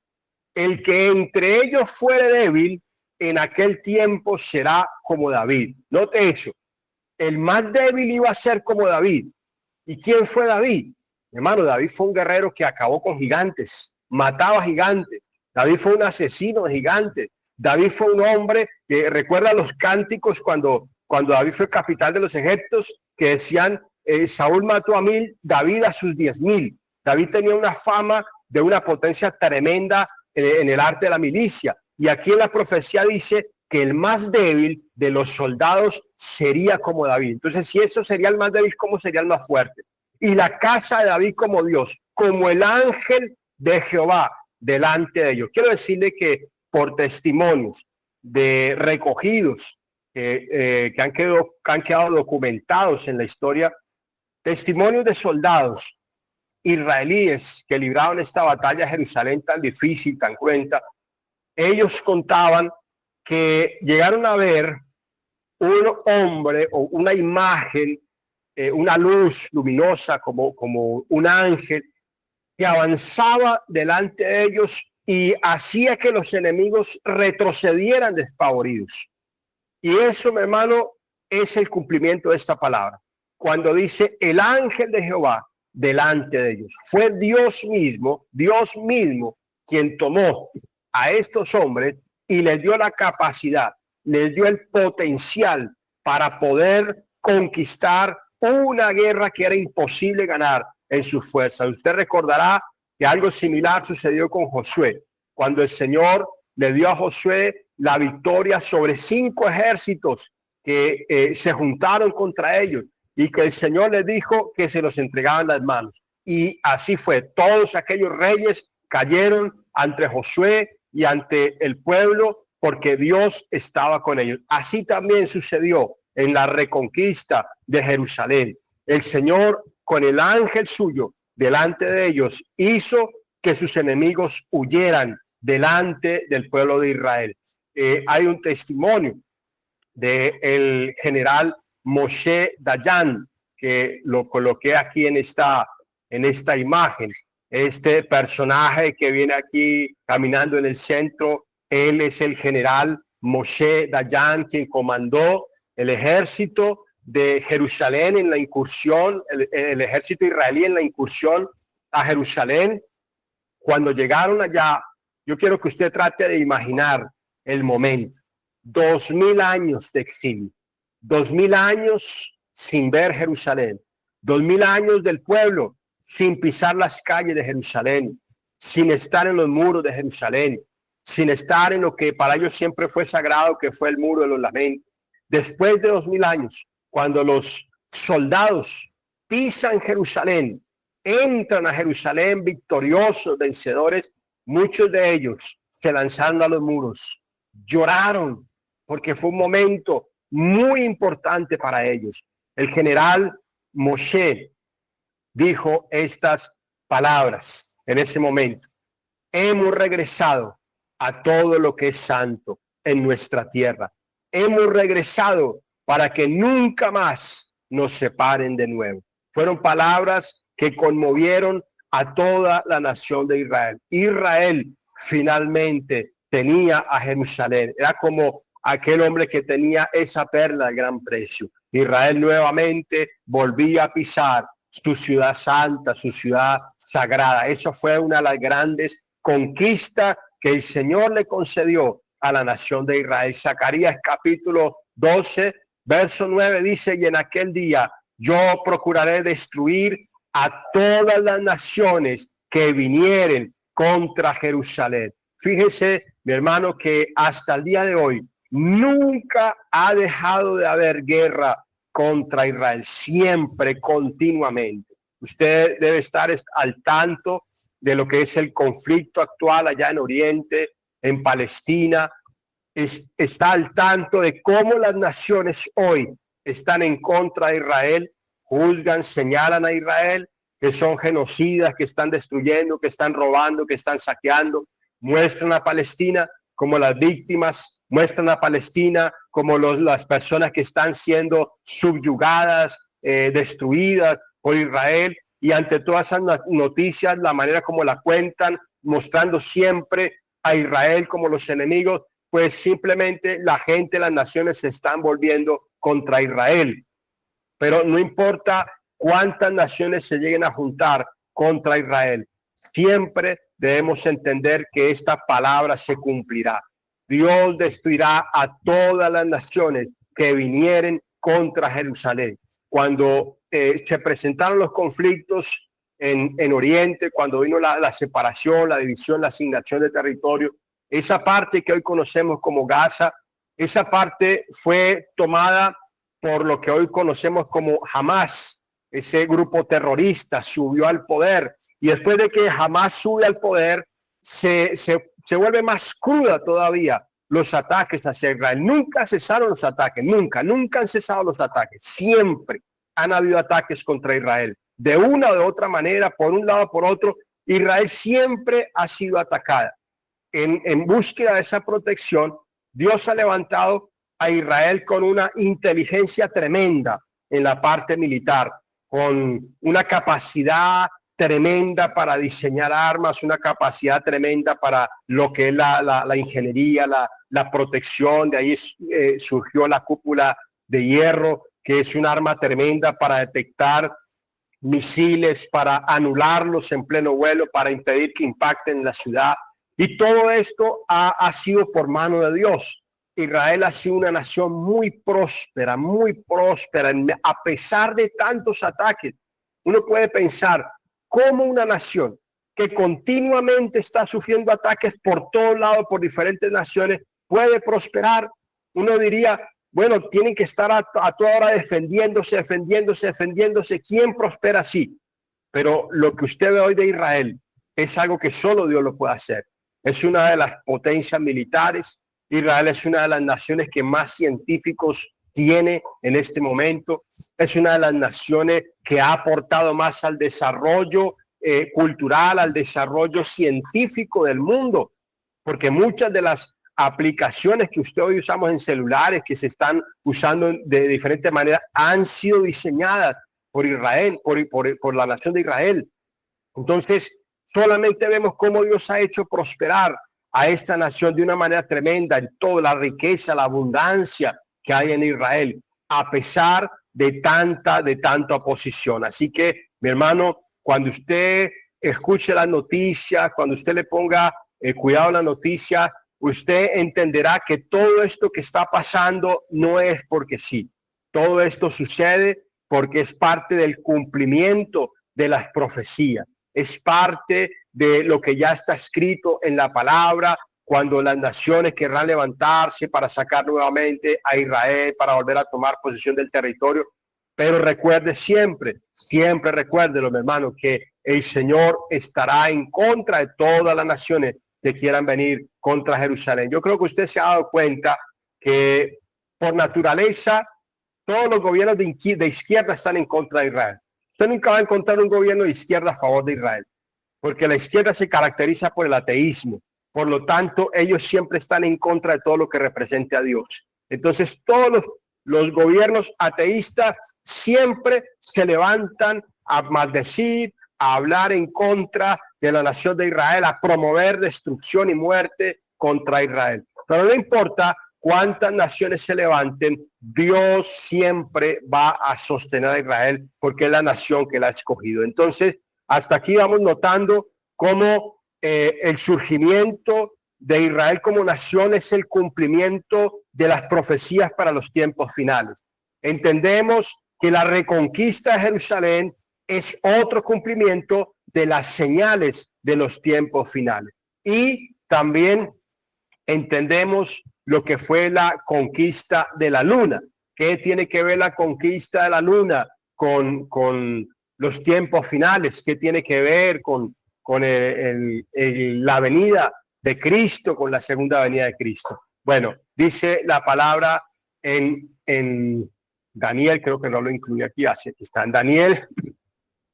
El que entre ellos fuere débil, en aquel tiempo será como David. Note eso. El más débil iba a ser como David. ¿Y quién fue David? Hermano, David fue un guerrero que acabó con gigantes, mataba gigantes. David fue un asesino de gigantes. David fue un hombre que recuerda los cánticos cuando David fue capitán de los ejércitos, que decían, Saúl mató a 1000, David a sus 10,000. David tenía una fama de una potencia tremenda en el arte de la milicia. Y aquí en la profecía dice que el más débil de los soldados sería como David. Entonces, si eso sería el más débil, ¿cómo sería el más fuerte? Y la casa de David como Dios, como el ángel de Jehová delante de ellos. Quiero decirle que por testimonios de recogidos que han quedado documentados en la historia, testimonios de soldados israelíes que libraron esta batalla de Jerusalén tan difícil, tan cruenta, ellos contaban que llegaron a ver un hombre o una imagen, una luz luminosa como un ángel que avanzaba delante de ellos y hacía que los enemigos retrocedieran despavoridos. Y eso, mi hermano, es el cumplimiento de esta palabra. Cuando dice el ángel de Jehová delante de ellos, fue Dios mismo quien tomó a estos hombres y les dio la capacidad, les dio el potencial para poder conquistar una guerra que era imposible ganar en sus fuerzas. Usted recordará que algo similar sucedió con Josué, cuando el Señor le dio a Josué la victoria sobre 5 ejércitos que se juntaron contra ellos y que el Señor les dijo que se los entregaban en las manos. Y así fue. Todos aquellos reyes cayeron ante Josué y ante el pueblo porque Dios estaba con ellos. Así también sucedió en la reconquista de Jerusalén. El Señor, con el ángel suyo delante de ellos, hizo que sus enemigos huyeran delante del pueblo de Israel. Hay un testimonio del general Moshe Dayan, que lo coloqué aquí en esta imagen. Este personaje que viene aquí caminando en el centro, él es el general Moshe Dayan, quien comandó el ejército de Jerusalén en la incursión, el ejército israelí en la incursión a Jerusalén. Cuando llegaron allá, yo quiero que usted trate de imaginar el momento. 2000 años de exilio, 2000 años sin ver Jerusalén, 2000 años del pueblo sin pisar las calles de Jerusalén, sin estar en los muros de Jerusalén, sin estar en lo que para ellos siempre fue sagrado, que fue el muro de los lamentos. Después de 2000 años, cuando los soldados pisan Jerusalén, entran a Jerusalén victoriosos, vencedores, muchos de ellos se lanzaron a los muros, lloraron, porque fue un momento muy importante para ellos. El general Moshe dijo estas palabras en ese momento: hemos regresado a todo lo que es santo en nuestra tierra. Hemos regresado para que nunca más nos separen de nuevo. Fueron palabras que conmovieron a toda la nación de Israel. Israel finalmente tenía a Jerusalén. Era como aquel hombre que tenía esa perla de gran precio. Israel nuevamente volvía a pisar su ciudad santa, su ciudad sagrada. Eso fue una de las grandes conquistas que el Señor le concedió a la nación de Israel. Zacarías capítulo 12, verso 9 dice: y en aquel día yo procuraré destruir a todas las naciones que vinieren contra Jerusalén. Fíjese, mi hermano, que hasta el día de hoy nunca ha dejado de haber guerra contra Israel, siempre, continuamente. Usted debe estar al tanto de lo que es el conflicto actual allá en Oriente, en Palestina. Está al tanto de cómo las naciones hoy están en contra de Israel, juzgan, señalan a Israel, que son genocidas, que están destruyendo, que están robando, que están saqueando. Muestran a Palestina como las víctimas, muestran a Palestina como las personas que están siendo subyugadas, destruidas por Israel. y ante todas esas noticias, la manera como la cuentan, mostrando siempre a Israel como los enemigos, pues simplemente la gente, las naciones se están volviendo contra Israel. Pero no importa cuántas naciones se lleguen a juntar contra Israel, siempre debemos entender que esta palabra se cumplirá. Dios destruirá a todas las naciones que vinieren contra Jerusalén. Cuando se presentaron los conflictos en Oriente, cuando vino la separación, la división, la asignación de territorio, esa parte que hoy conocemos como Gaza, esa parte fue tomada por lo que hoy conocemos como Hamas. Ese grupo terrorista subió al poder, y después de que Hamas sube al poder, se vuelve más cruda todavía los ataques hacia Israel. Nunca cesaron los ataques, nunca han cesado los ataques. Siempre han habido ataques contra Israel. De una o de otra manera, por un lado o por otro, Israel siempre ha sido atacada. En búsqueda de esa protección, Dios ha levantado a Israel con una inteligencia tremenda en la parte militar, con una capacidad tremenda para diseñar armas, una capacidad tremenda para lo que es la ingeniería, la protección. De ahí surgió la cúpula de hierro, que es un arma tremenda para detectar misiles, para anularlos en pleno vuelo, para impedir que impacten en la ciudad. Y todo esto ha sido por mano de Dios. Israel ha sido una nación muy próspera, a pesar de tantos ataques. Uno puede pensar cómo una nación que continuamente está sufriendo ataques por todos lados, por diferentes naciones, puede prosperar. Uno diría, bueno, tienen que estar a toda hora defendiéndose. ¿Quién prospera así? Pero lo que usted ve hoy de Israel es algo que solo Dios lo puede hacer. Es una de las potencias militares. Israel es una de las naciones que más científicos tiene en este momento. Es una de las naciones que ha aportado más al desarrollo cultural, al desarrollo científico del mundo, porque muchas de las aplicaciones que usted hoy usamos en celulares, que se están usando de diferentes maneras, han sido diseñadas por Israel, por la nación de Israel. Entonces, solamente vemos cómo Dios ha hecho prosperar a esta nación de una manera tremenda en toda la riqueza, la abundancia que hay en Israel, a pesar de tanta oposición. Así que, mi hermano, cuando usted escuche la noticia, cuando usted le ponga cuidado a la noticia, usted entenderá que todo esto que está pasando no es porque sí. Todo esto sucede porque es parte del cumplimiento de las profecías. Es parte de lo que ya está escrito en la palabra, cuando las naciones querrán levantarse para sacar nuevamente a Israel, para volver a tomar posesión del territorio. Pero recuerde siempre recuérdelo, mi hermano, que el Señor estará en contra de todas las naciones que quieran venir contra Jerusalén. Yo creo que usted se ha dado cuenta que por naturaleza todos los gobiernos de izquierda están en contra de Israel. Usted nunca va a encontrar un gobierno de izquierda a favor de Israel, porque la izquierda se caracteriza por el ateísmo. Por lo tanto, ellos siempre están en contra de todo lo que represente a Dios. Entonces, todos los gobiernos ateístas siempre se levantan a maldecir, a hablar en contra de la nación de Israel, a promover destrucción y muerte contra Israel. Pero no importa cuántas naciones se levanten, Dios siempre va a sostener a Israel porque es la nación que la ha escogido. Entonces, hasta aquí vamos notando cómo el surgimiento de Israel como nación es el cumplimiento de las profecías para los tiempos finales. Entendemos que la reconquista de Jerusalén es otro cumplimiento de las señales de los tiempos finales. Y también entendemos lo que fue la conquista de la luna. ¿Qué tiene que ver la conquista de la luna con los tiempos finales? ¿Qué tiene que ver con la venida de Cristo, con la segunda venida de Cristo? Bueno, dice la palabra en Daniel, creo que no lo incluye aquí, está en Daniel,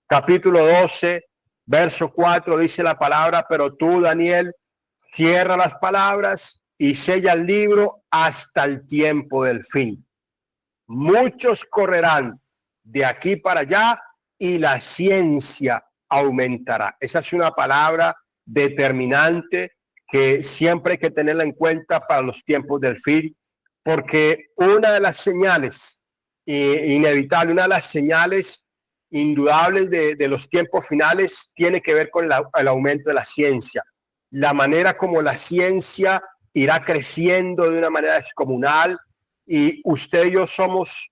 capítulo 12, verso 4, dice la palabra: pero tú, Daniel, cierra las palabras y sella el libro hasta el tiempo del fin. Muchos correrán de aquí para allá, y la ciencia aumentará. Esa es una palabra determinante que siempre hay que tenerla en cuenta para los tiempos del fin, porque una de las señales inevitable, una de las señales indudables de los tiempos finales tiene que ver con el aumento de la ciencia. La manera como la ciencia irá creciendo de una manera descomunal, y usted y yo somos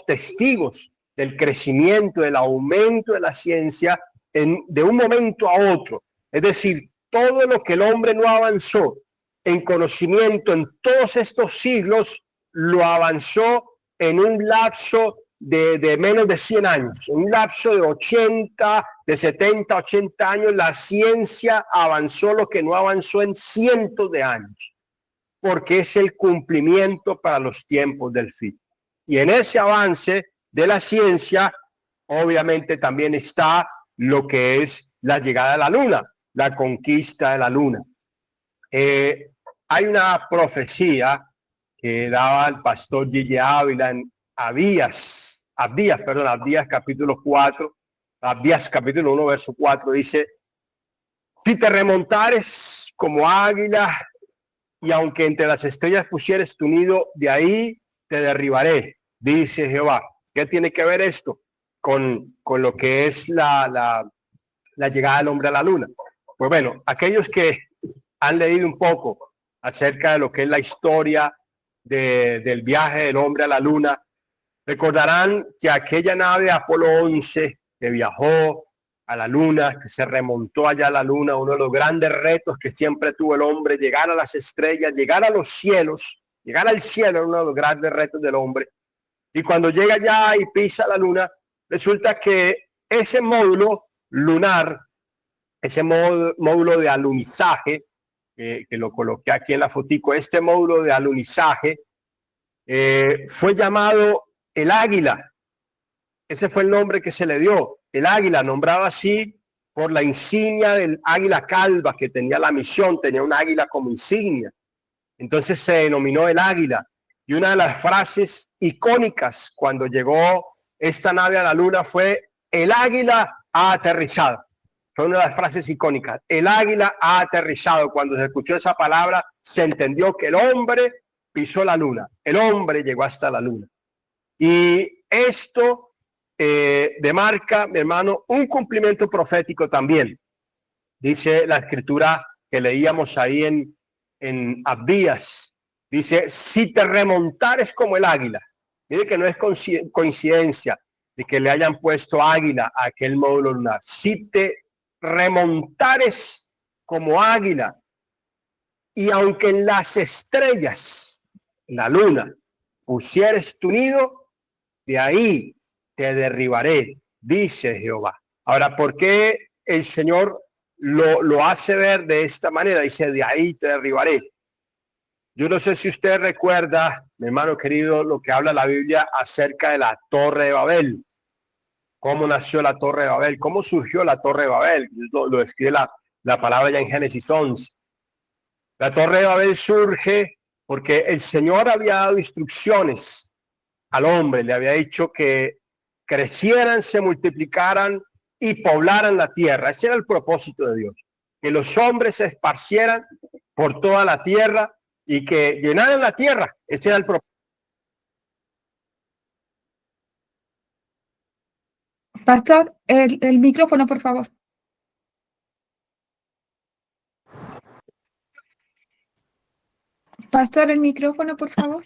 testigos del crecimiento, del aumento de la ciencia de un momento a otro. Es decir, todo lo que el hombre no avanzó en conocimiento en todos estos siglos, lo avanzó en un lapso de menos de 100 años, un lapso de 80, de 70, 80 años. La ciencia avanzó lo que no avanzó en cientos de años, porque es el cumplimiento para los tiempos del fin. Y en ese avance de la ciencia, obviamente también está lo que es la llegada a la luna, la conquista de la luna. Hay una profecía que daba el pastor Gille Ávila en Abdías capítulo 4, Abdías capítulo 1, verso 4, dice: si te remontares como águila, y aunque entre las estrellas pusieres tu nido, de ahí te derribaré, dice Jehová. ¿Qué tiene que ver esto con lo que es la llegada del hombre a la luna? Pues bueno, aquellos que han leído un poco acerca de lo que es la historia del viaje del hombre a la luna, recordarán que aquella nave Apolo 11 que viajó a la luna, que se remontó allá a la luna, uno de los grandes retos que siempre tuvo el hombre, llegar a las estrellas, llegar a los cielos, llegar al cielo, era uno de los grandes retos del hombre. Y cuando llega allá y pisa la luna, resulta que ese módulo lunar, ese módulo de alunizaje, que lo coloqué aquí en la fotico, este módulo de alunizaje fue llamado el Águila. Ese fue el nombre que se le dio, el Águila, nombrado así por la insignia del águila calva que tenía la misión, tenía un águila como insignia. Entonces se denominó el Águila. Y una de las frases icónicas cuando llegó esta nave a la luna fue: el águila ha aterrizado. Fue una de las frases icónicas. El águila ha aterrizado. Cuando se escuchó esa palabra, se entendió que el hombre pisó la luna. El hombre llegó hasta la luna. Y esto demarca, mi hermano, un cumplimiento profético también. Dice la escritura que leíamos ahí en Abdías. Dice: si te remontares como el águila. Mire que no es coincidencia de que le hayan puesto águila a aquel módulo lunar. Si te remontares como águila, y aunque en las estrellas, en la luna, pusieres tu nido, de ahí te derribaré, dice Jehová. Ahora, ¿por qué el Señor lo hace ver de esta manera? Dice: de ahí te derribaré. Yo no sé si usted recuerda, mi hermano querido, lo que habla la Biblia acerca de la Torre de Babel. ¿Cómo nació la Torre de Babel? ¿Cómo surgió la Torre de Babel? Lo describe la palabra ya en Génesis 11. La Torre de Babel surge porque el Señor había dado instrucciones al hombre, le había dicho que crecieran, se multiplicaran y poblaran la tierra. Ese era el propósito de Dios, que los hombres se esparcieran por toda la tierra y que llenaran la tierra. Ese era el propósito. Pastor, el micrófono, por favor. Pastor, el micrófono, por favor.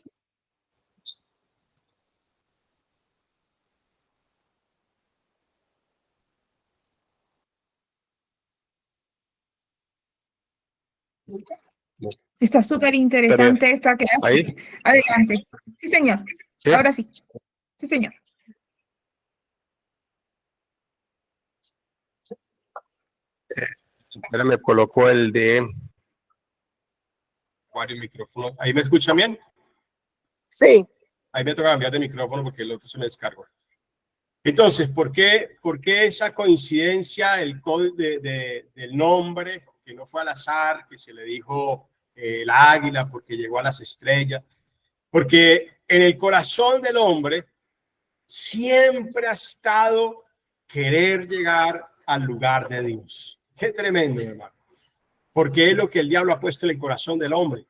Está súper interesante esta clase. ¿Ahí? Adelante. Sí, señor. ¿Sí? Ahora sí. Sí, señor. Ahora me colocó el de varios micrófonos. ¿Ahí me escuchan bien? Sí. Ahí me toca cambiar de micrófono porque el otro se me descargó. Entonces, ¿por qué esa coincidencia, el código del nombre, que no fue al azar, que se le dijo el águila porque llegó a las estrellas? Porque en el corazón del hombre siempre ha estado querer llegar al lugar de Dios. Qué tremendo, hermano. Porque es lo que el diablo ha puesto en el corazón del hombre.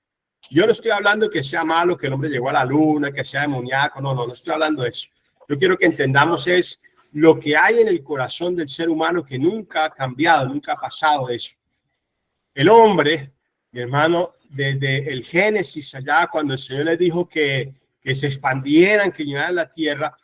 Yo no estoy hablando que sea malo que el hombre llegó a la luna, que sea demoníaco. No estoy hablando de eso. Yo quiero que entendamos es lo que hay en el corazón del ser humano que nunca ha cambiado, nunca ha pasado eso. El hombre, mi hermano, desde el Génesis allá, cuando el Señor le dijo que se expandieran, que llenaran la tierra,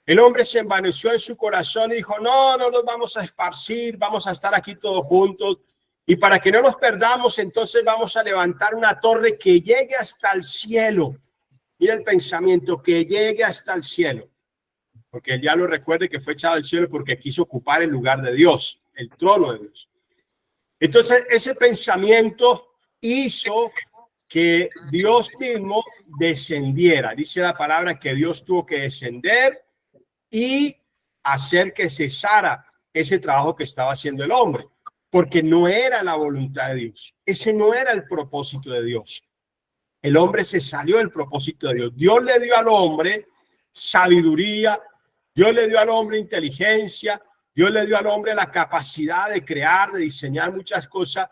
el hombre se envaneció en su corazón y dijo, no nos vamos a esparcir, vamos a estar aquí todos juntos. Y para que no nos perdamos, entonces vamos a levantar una torre que llegue hasta el cielo. Mira el pensamiento, que llegue hasta el cielo. Porque el diablo, recuerde que fue echado al cielo porque quiso ocupar el lugar de Dios, el trono de Dios. Entonces, ese pensamiento hizo que Dios mismo descendiera. Dice la palabra que Dios tuvo que descender y hacer que cesara ese trabajo que estaba haciendo el hombre, porque no era la voluntad de Dios. Ese no era el propósito de Dios. El hombre se salió del propósito de Dios. Dios le dio al hombre sabiduría, Dios le dio al hombre inteligencia, Dios le dio al hombre la capacidad de crear, de diseñar muchas cosas,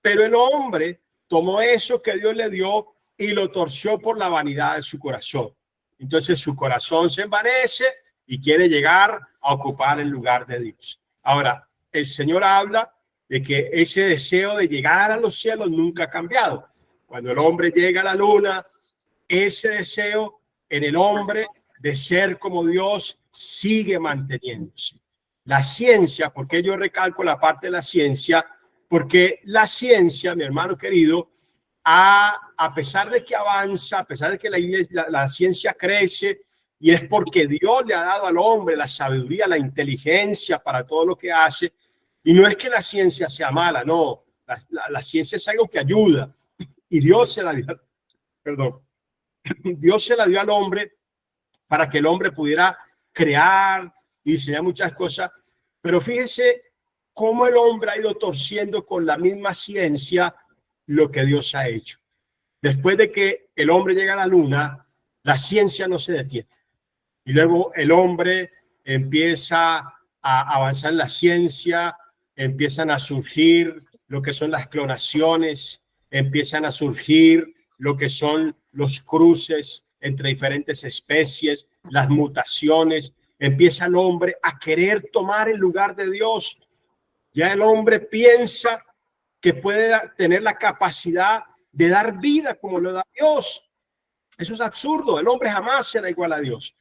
pero el hombre tomó eso que Dios le dio y lo torció por la vanidad de su corazón. Entonces su corazón se envanece y quiere llegar a ocupar el lugar de Dios. Ahora, el Señor habla de que ese deseo de llegar a los cielos nunca ha cambiado. Cuando el hombre llega a la luna, ese deseo en el hombre de ser como Dios sigue manteniéndose. La ciencia, porque yo recalco la parte de la ciencia, porque la ciencia, mi hermano querido, a pesar de que avanza, a pesar de que la ciencia crece, y es porque Dios le ha dado al hombre la sabiduría, la inteligencia para todo lo que hace, y no es que la ciencia sea mala, no, la ciencia es algo que ayuda, y Dios se la dio, Dios se la dio al hombre para que el hombre pudiera crear y diseñar muchas cosas, pero fíjense cómo el hombre ha ido torciendo con la misma ciencia lo que Dios ha hecho. Después de que el hombre llega a la luna, la ciencia no se detiene. Y luego el hombre empieza a avanzar en la ciencia, empiezan a surgir lo que son las clonaciones, empiezan a surgir lo que son los cruces entre diferentes especies, las mutaciones. Empieza el hombre a querer tomar el lugar de Dios. Ya el hombre piensa que puede tener la capacidad de dar vida como lo da Dios. Eso es absurdo. El hombre jamás será igual a Dios.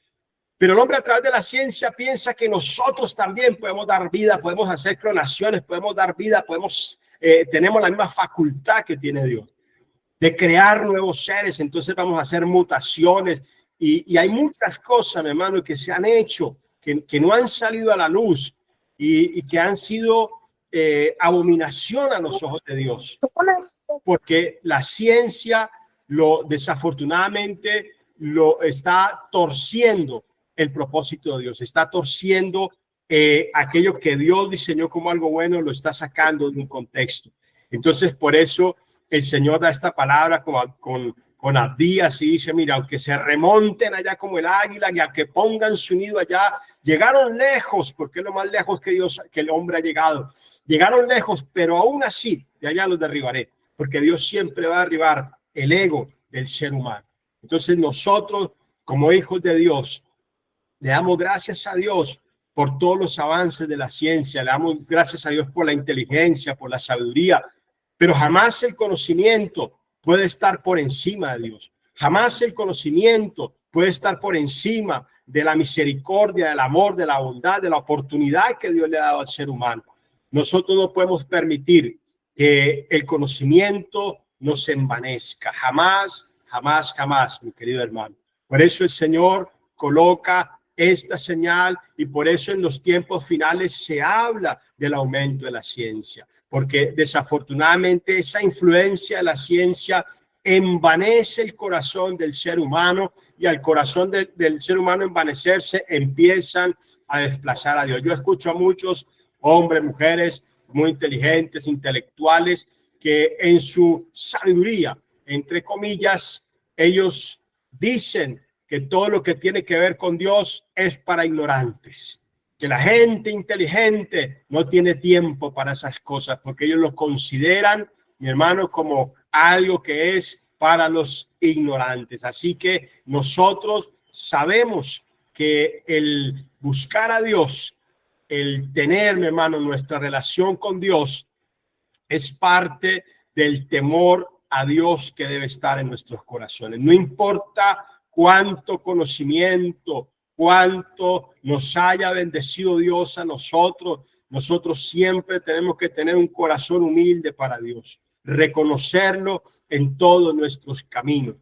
Pero el hombre a través de la ciencia piensa que nosotros también podemos dar vida, podemos hacer clonaciones, podemos dar vida, tenemos la misma facultad que tiene Dios de crear nuevos seres. Entonces vamos a hacer mutaciones y hay muchas cosas, mi hermano, que se han hecho, que no han salido a la luz y que han sido abominación a los ojos de Dios, porque la ciencia desafortunadamente lo está torciendo el propósito de Dios, está torciendo aquello que Dios diseñó como algo bueno, lo está sacando de un contexto. Entonces, por eso el Señor da esta palabra con Abdías y dice, mira, aunque se remonten allá como el águila y aunque pongan su nido allá, llegaron lejos, porque es lo más lejos que el hombre ha llegado. Llegaron lejos, pero aún así, de allá los derribaré, porque Dios siempre va a derribar el ego del ser humano. Entonces nosotros, como hijos de Dios, le damos gracias a Dios por todos los avances de la ciencia, le damos gracias a Dios por la inteligencia, por la sabiduría, pero jamás el conocimiento puede estar por encima de Dios. Jamás el conocimiento puede estar por encima de la misericordia, del amor, de la bondad, de la oportunidad que Dios le ha dado al ser humano. Nosotros no podemos permitir que el conocimiento nos envanezca. Jamás, jamás, jamás, mi querido hermano. Por eso el Señor coloca esta señal y por eso en los tiempos finales se habla del aumento de la ciencia, porque desafortunadamente esa influencia de la ciencia envanece el corazón del ser humano y al corazón del ser humano envanecerse empiezan a desplazar a Dios. Yo escucho a muchos hombres, mujeres muy inteligentes, intelectuales, que en su sabiduría, entre comillas, ellos dicen que todo lo que tiene que ver con Dios es para ignorantes. que la gente inteligente no tiene tiempo para esas cosas, porque ellos lo consideran, mi hermano, como algo que es para los ignorantes. Así que nosotros sabemos que el buscar a Dios, el tener, mi hermano, nuestra relación con Dios, es parte del temor a Dios que debe estar en nuestros corazones. No importa cuánto conocimiento, cuánto nos haya bendecido Dios a nosotros, nosotros siempre tenemos que tener un corazón humilde para Dios, reconocerlo en todos nuestros caminos.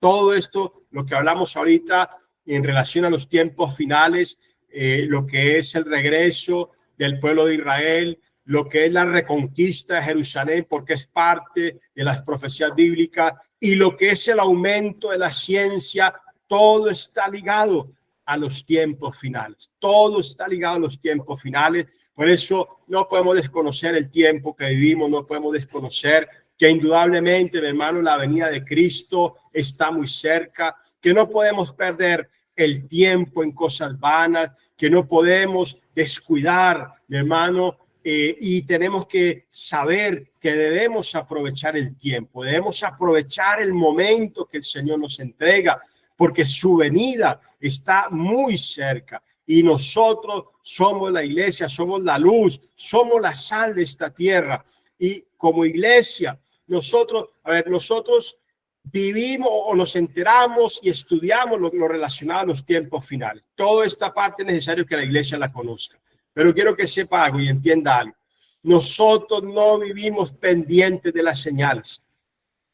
Todo esto, lo que hablamos ahorita en relación a los tiempos finales, lo que es el regreso del pueblo de Israel, lo que es la reconquista de Jerusalén, porque es parte de las profecías bíblicas, y lo que es el aumento de la ciencia, todo está ligado a los tiempos finales. Todo está ligado a los tiempos finales. Por eso no podemos desconocer el tiempo que vivimos, no podemos desconocer que indudablemente, mi hermano, la venida de Cristo está muy cerca, que no podemos perder el tiempo en cosas vanas, que no podemos descuidar, mi hermano, y tenemos que saber que debemos aprovechar el tiempo, debemos aprovechar el momento que el Señor nos entrega, porque su venida está muy cerca y nosotros somos la iglesia, somos la luz, somos la sal de esta tierra. Y como iglesia, nosotros vivimos o nos enteramos y estudiamos lo relacionado a los tiempos finales. Toda esta parte es necesario que la iglesia la conozca. Pero quiero que sepa algo y entienda algo. Nosotros no vivimos pendientes de las señales.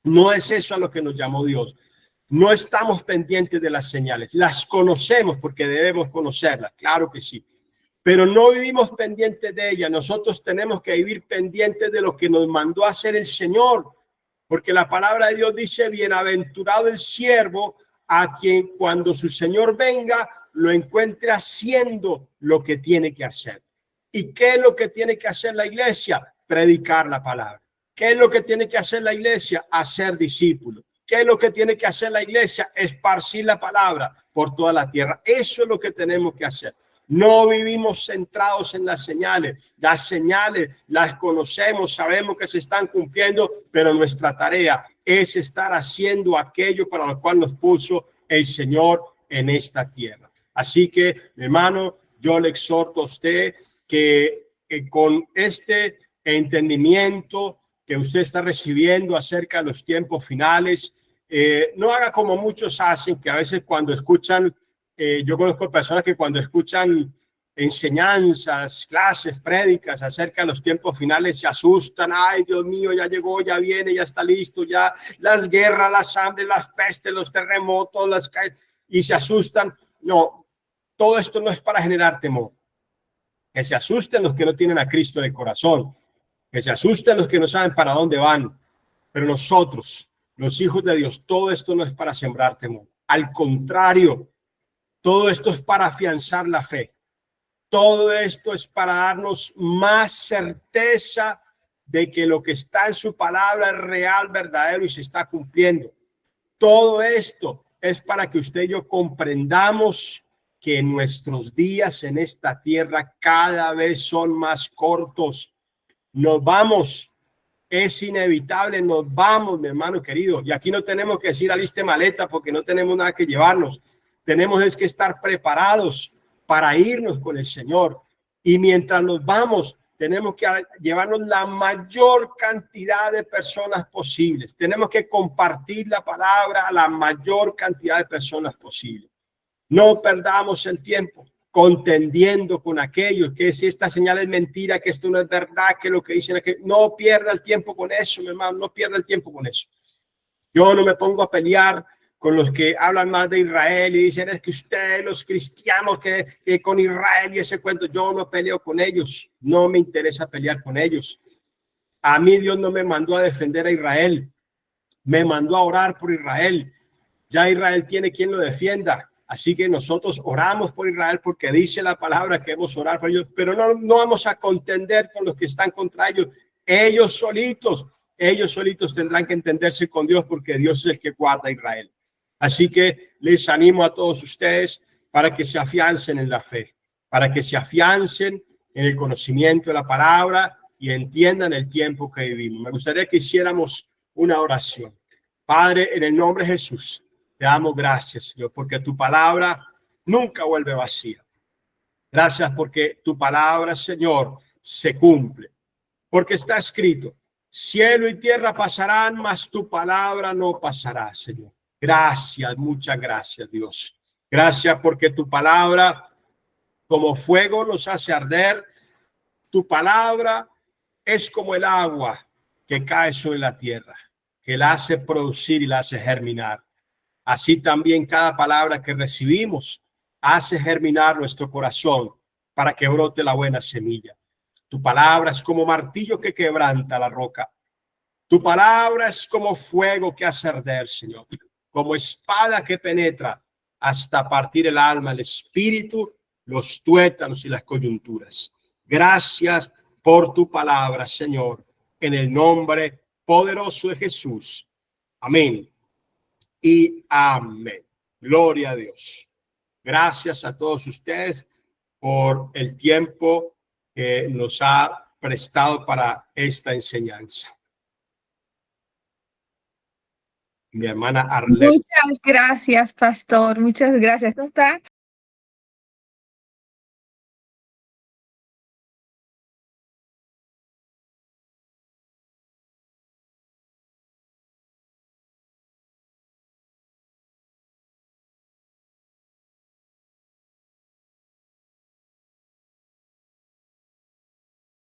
No es eso a lo que nos llamó Dios. No estamos pendientes de las señales. Las conocemos porque debemos conocerlas, claro que sí. Pero no vivimos pendientes de ellas. Nosotros tenemos que vivir pendientes de lo que nos mandó a hacer el Señor. Porque la palabra de Dios dice, bienaventurado el siervo a quien cuando su Señor venga lo encuentre haciendo lo que tiene que hacer. ¿Y qué es lo que tiene que hacer la iglesia? Predicar la palabra. ¿Qué es lo que tiene que hacer la iglesia? Hacer discípulos. ¿Qué es lo que tiene que hacer la iglesia? Esparcir la palabra por toda la tierra. Eso es lo que tenemos que hacer. No vivimos centrados en las señales. Las señales las conocemos, sabemos que se están cumpliendo, pero nuestra tarea es estar haciendo aquello para lo cual nos puso el Señor en esta tierra. Así que, mi hermano, yo le exhorto a usted que con este entendimiento que usted está recibiendo acerca de los tiempos finales, no haga como muchos hacen, que a veces cuando escuchan, yo conozco personas que cuando escuchan enseñanzas, clases, prédicas acerca de los tiempos finales se asustan. Ay, Dios mío, ya llegó, ya viene, ya está listo, ya las guerras, las hambres, las pestes, los terremotos, y se asustan. No, todo esto no es para generar temor. Que se asusten los que no tienen a Cristo en el corazón, que se asusten los que no saben para dónde van. Pero nosotros, los hijos de Dios, todo esto no es para sembrar temor. Al contrario, todo esto es para afianzar la fe. Todo esto es para darnos más certeza de que lo que está en su palabra es real, verdadero y se está cumpliendo. Todo esto es para que usted y yo comprendamos que nuestros días en esta tierra cada vez son más cortos. Nos vamos, es inevitable, nos vamos, mi hermano querido. Y aquí no tenemos que decir aliste maleta porque no tenemos nada que llevarnos. Tenemos es que estar preparados para irnos con el Señor. Y mientras nos vamos, tenemos que llevarnos la mayor cantidad de personas posibles. Tenemos que compartir la palabra a la mayor cantidad de personas posibles. No perdamos el tiempo contendiendo con aquellos que si esta señal es mentira, que esto no es verdad, que lo que dicen es que no pierda el tiempo con eso, mi hermano, no pierda el tiempo con eso. Yo no me pongo a pelear con los que hablan más de Israel y dicen es que ustedes, los cristianos, que con Israel y ese cuento, yo no peleo con ellos, no me interesa pelear con ellos. A mí Dios no me mandó a defender a Israel, me mandó a orar por Israel. Ya Israel tiene quien lo defienda. Así que nosotros oramos por Israel porque dice la palabra que debemos orar por ellos, pero no vamos a contender con los que están contra ellos. Ellos solitos tendrán que entenderse con Dios porque Dios es el que guarda a Israel. Así que les animo a todos ustedes para que se afiancen en la fe, para que se afiancen en el conocimiento de la palabra y entiendan el tiempo que vivimos. Me gustaría que hiciéramos una oración. Padre, en el nombre de Jesús, te damos gracias, Señor, porque tu palabra nunca vuelve vacía. Gracias porque tu palabra, Señor, se cumple. Porque está escrito, cielo y tierra pasarán, mas tu palabra no pasará, Señor. Gracias, muchas gracias, Dios. Gracias porque tu palabra, como fuego, nos hace arder. Tu palabra es como el agua que cae sobre la tierra, que la hace producir y la hace germinar. Así también cada palabra que recibimos hace germinar nuestro corazón para que brote la buena semilla. Tu palabra es como martillo que quebranta la roca. Tu palabra es como fuego que hace arder, Señor, como espada que penetra hasta partir el alma, el espíritu, los tuétanos y las coyunturas. Gracias por tu palabra, Señor, en el nombre poderoso de Jesús. Amén y amén. Gloria a Dios. Gracias a todos ustedes por el tiempo que nos ha prestado para esta enseñanza. Mi hermana Arlette. Muchas gracias, pastor. Muchas gracias. Esto está